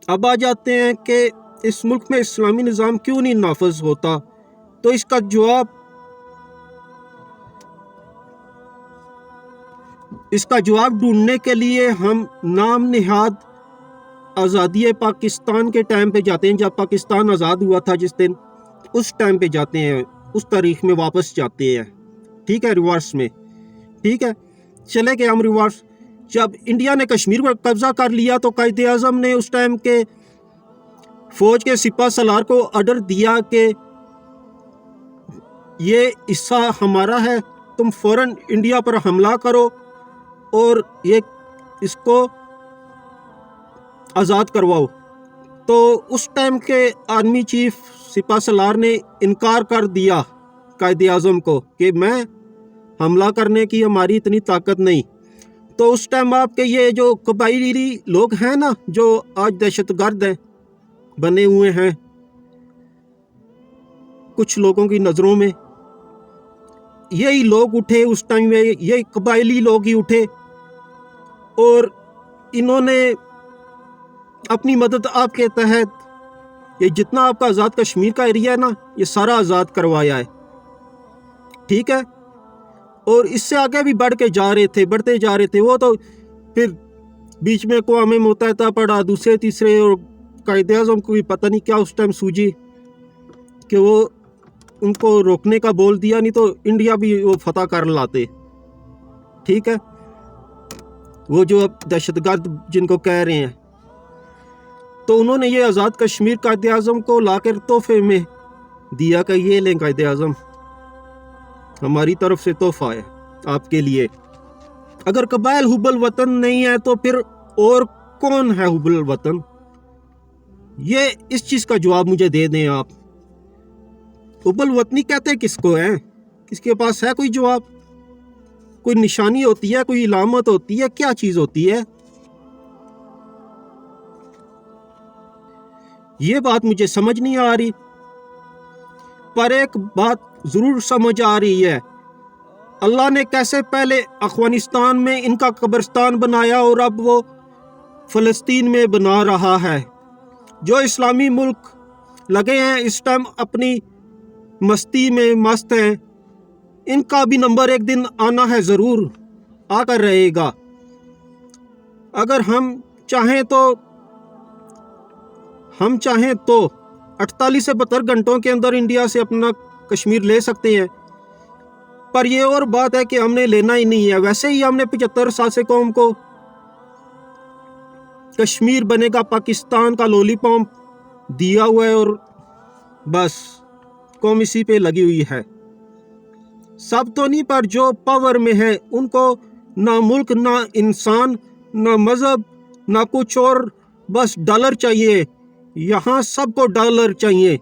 اب آ جاتے ہیں کہ اس ملک میں اسلامی نظام کیوں نہیں نافذ ہوتا، تو اس کا جواب ڈھونڈنے کے لیے ہم نام نہاد آزادی پاکستان کے ٹائم پہ جاتے ہیں، جب پاکستان آزاد ہوا تھا جس دن، اس ٹائم پہ جاتے ہیں، اس تاریخ میں واپس جاتے ہیں، ٹھیک ہے، ریورس میں، ٹھیک ہے، چلے گئے ہم ریورس۔ جب انڈیا نے کشمیر پر قبضہ کر لیا تو قائد اعظم نے اس ٹائم کے فوج کے سپہ سالار کو آرڈر دیا کہ یہ حصہ ہمارا ہے، تم فوراً انڈیا پر حملہ کرو اور اس کو آزاد کرواؤ۔ تو اس ٹائم کے آرمی چیف سپہ سالار نے انکار کر دیا قائد اعظم کو کہ میں حملہ کرنے کی ہماری اتنی طاقت نہیں۔ تو اس ٹائم آپ کے یہ جو قبائلی لوگ ہیں نا، جو آج دہشت گرد ہیں بنے ہوئے ہیں کچھ لوگوں کی نظروں میں، یہی لوگ اٹھے اس ٹائم میں، یہی قبائلی لوگ ہی اٹھے اور انہوں نے اپنی مدد آپ کے تحت یہ جتنا آپ کا آزاد کشمیر کا ایریا ہے نا، یہ سارا آزاد کروایا ہے، ٹھیک ہے۔ اور اس سے آگے بھی بڑھتے جا رہے تھے وہ تو پھر بیچ میں اقوام متحدہ پڑا، دوسرے تیسرے، اور قائد اعظم کو بھی پتہ نہیں کیا اس ٹائم سوجی کہ وہ ان کو روکنے کا بول دیا، نہیں تو انڈیا بھی وہ فتح کر لاتے، ٹھیک ہے، وہ جو اب دہشت گرد جن کو کہہ رہے ہیں۔ تو انہوں نے یہ آزاد کشمیر قائد اعظم کو لا کر تحفے میں دیا کہ یہ لیں قائد اعظم، ہماری طرف سے تحفہ ہے آپ کے لیے۔ اگر قبائل حب الوطن نہیں ہے تو پھر اور کون ہے حب الوطن؟ یہ اس چیز کا جواب مجھے دے دیں آپ۔ حب الوطنی کہتے کس کو ہیں؟ کس کے پاس ہے کوئی جواب؟ کوئی نشانی ہوتی ہے، کوئی علامت ہوتی ہے، کیا چیز ہوتی ہے؟ یہ بات مجھے سمجھ نہیں آ رہی، پر ایک بات ضرور سمجھ آ رہی ہے، اللہ نے کیسے پہلے افغانستان میں ان کا قبرستان بنایا اور اب وہ فلسطین میں بنا رہا ہے۔ جو اسلامی ملک لگے ہیں اس ٹائم اپنی مستی میں مست ہیں، ان کا بھی نمبر ایک دن آنا ہے، ضرور آ کر رہے گا۔ اگر ہم چاہیں تو 48 سے 72 گھنٹوں کے اندر انڈیا سے اپنا کشمیر لے سکتے ہیں، پر یہ اور بات ہے کہ ہم نے لینا ہی نہیں ہے۔ ویسے ہی ہم نے 75 سال سے قوم کو کشمیر بنے گا پاکستان کا لولی پاپ دیا ہوا ہے، اور بس قوم اسی پہ لگی ہوئی ہے۔ سب تو نہیں، پر جو پاور میں ہے ان کو نہ ملک، نہ انسان، نہ مذہب، نہ کچھ اور، بس ڈالر چاہیے۔ یہاں سب کو ڈالر چاہیے،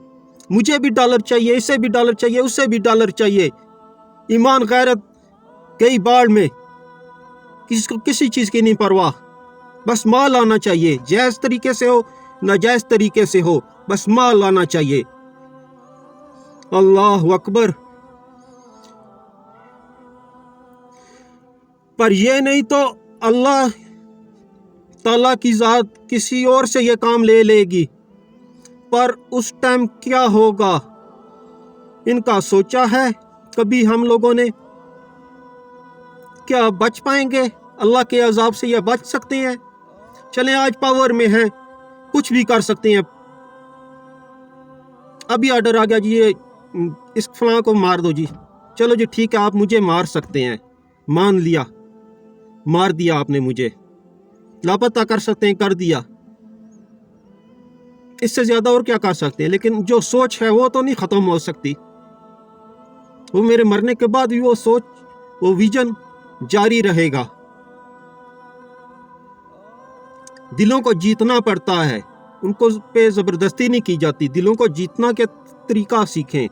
مجھے بھی ڈالر چاہیے، اسے بھی ڈالر چاہیے، اسے بھی ڈالر چاہیے۔ ایمان غیرت گئی باڑ میں، کسی کو کسی چیز کی نہیں پرواہ، بس مال آنا چاہیے، جائز طریقے سے ہو ناجائز طریقے سے ہو، بس مال آنا چاہیے۔ اللہ اکبر۔ پر یہ نہیں تو اللہ تعالیٰ کی ذات کسی اور سے یہ کام لے لے گی، پر اس ٹائم کیا ہوگا ان کا سوچا ہے کبھی ہم لوگوں نے؟ کیا بچ پائیں گے اللہ کے عذاب سے؟ یا بچ سکتے ہیں؟ چلیں آج پاور میں ہیں، کچھ بھی کر سکتے ہیں۔ ابھی آرڈر آ گیا جی، یہ اس فلاں کو مار دو جی، چلو جی ٹھیک ہے، آپ مجھے مار سکتے ہیں، مان لیا، مار دیا آپ نے مجھے، لاپتہ کر سکتے ہیں، کر دیا، اس سے زیادہ اور کیا کر سکتے ہیں؟ لیکن جو سوچ ہے وہ تو نہیں ختم ہو سکتی، وہ میرے مرنے کے بعد بھی وہ سوچ، وہ ویژن جاری رہے گا۔ دلوں کو جیتنا پڑتا ہے، ان کو پہ زبردستی نہیں کی جاتی، دلوں کو جیتنا کے طریقہ سیکھیں۔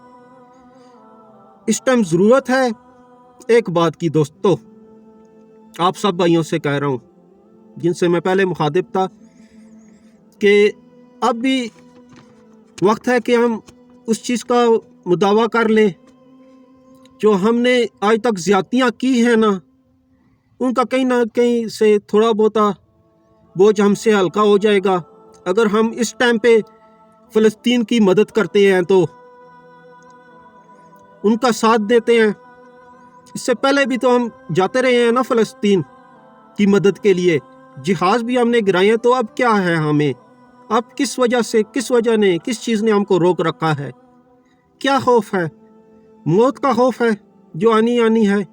اس ٹائم ضرورت ہے ایک بات کی دوستو، آپ سب بھائیوں سے کہہ رہا ہوں جن سے میں پہلے مخاطب تھا، کہ اب بھی وقت ہے کہ ہم اس چیز کا مداوع کر لیں جو ہم نے آج تک زیادتیاں کی ہیں نا، ان کا کہیں نہ کہیں سے تھوڑا بہت بوجھ ہم سے ہلکا ہو جائے گا۔ اگر ہم اس ٹائم پہ فلسطین کی مدد کرتے ہیں تو ان کا ساتھ دیتے ہیں، اس سے پہلے بھی تو ہم جاتے رہے ہیں نا فلسطین کی مدد کے لیے، جہاز بھی ہم نے گرائے ہیں، تو اب کیا ہے ہمیں؟ اب کس وجہ نے، کس چیز نے ہم کو روک رکھا ہے؟ کیا خوف ہے؟ موت کا خوف ہے جو آنی ہے،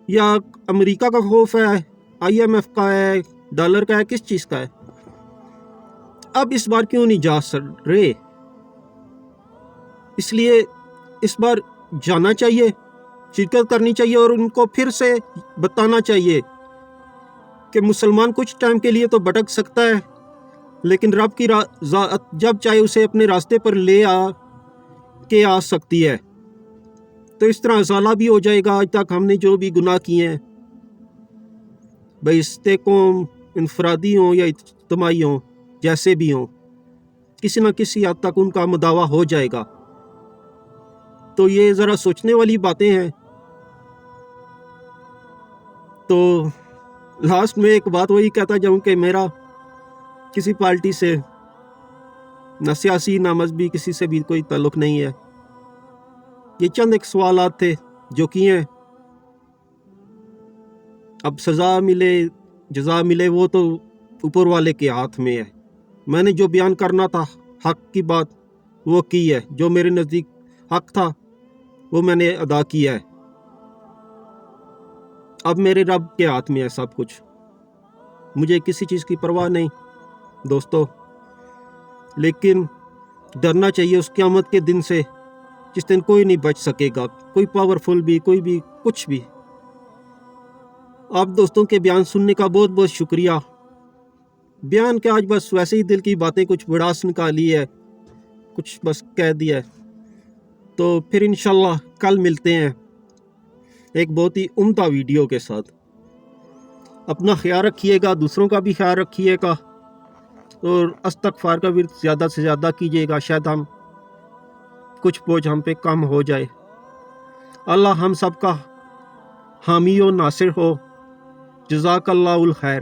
یا امریکہ کا خوف ہے، IMF کا ہے، ڈالر کا ہے، کس چیز کا ہے؟ اب اس بار کیوں نہیں جا رہے؟ اس لیے اس بار جانا چاہیے، شرکت کرنی چاہیے، اور ان کو پھر سے بتانا چاہیے کہ مسلمان کچھ ٹائم کے لیے تو بھٹک سکتا ہے، لیکن رب کی ذات جب چاہے اسے اپنے راستے پر لے آ سکتی ہے۔ تو اس طرح ازالہ بھی ہو جائے گا۔ آج تک ہم نے جو بھی گناہ کیے ہیں، بیشتے قوم، انفرادی ہوں یا اجتماعی ہوں، جیسے بھی ہوں، کسی نہ کسی حد تک ان کا مداوع ہو جائے گا۔ تو یہ ذرا سوچنے والی باتیں ہیں۔ تو لاسٹ میں ایک بات وہی کہتا جاؤں کہ میرا کسی پارٹی سے، نہ سیاسی نہ مذہبی، کسی سے بھی کوئی تعلق نہیں ہے۔ یہ چند ایک سوالات تھے جو کیے ہیں۔ اب سزا ملے، جزا ملے، وہ تو اوپر والے کے ہاتھ میں ہے۔ میں نے جو بیان کرنا تھا حق کی بات وہ کی ہے، جو میرے نزدیک حق تھا وہ میں نے ادا کیا ہے۔ اب میرے رب کے ہاتھ میں ہے سب کچھ، مجھے کسی چیز کی پرواہ نہیں دوستو۔ لیکن ڈرنا چاہیے اس قیامت کے دن سے، جس دن کوئی نہیں بچ سکے گا، کوئی پاورفل بھی، کوئی بھی، کچھ بھی۔ آپ دوستوں کے بیان سننے کا بہت بہت شکریہ۔ بیان کے آج بس ویسے ہی دل کی باتیں کچھ بڑاس نکالی ہے، کچھ بس کہہ دیا ہے۔ تو پھر انشاءاللہ کل ملتے ہیں ایک بہت ہی عمدہ ویڈیو کے ساتھ۔ اپنا خیال رکھیے گا، دوسروں کا بھی خیال رکھیے گا، اور استغفار کا ورد زیادہ سے زیادہ کیجیے گا، شاید ہم کچھ بوجھ ہم پہ کم ہو جائے۔ اللہ ہم سب کا حامی و ناصر ہو۔ جزاک اللہ الخیر۔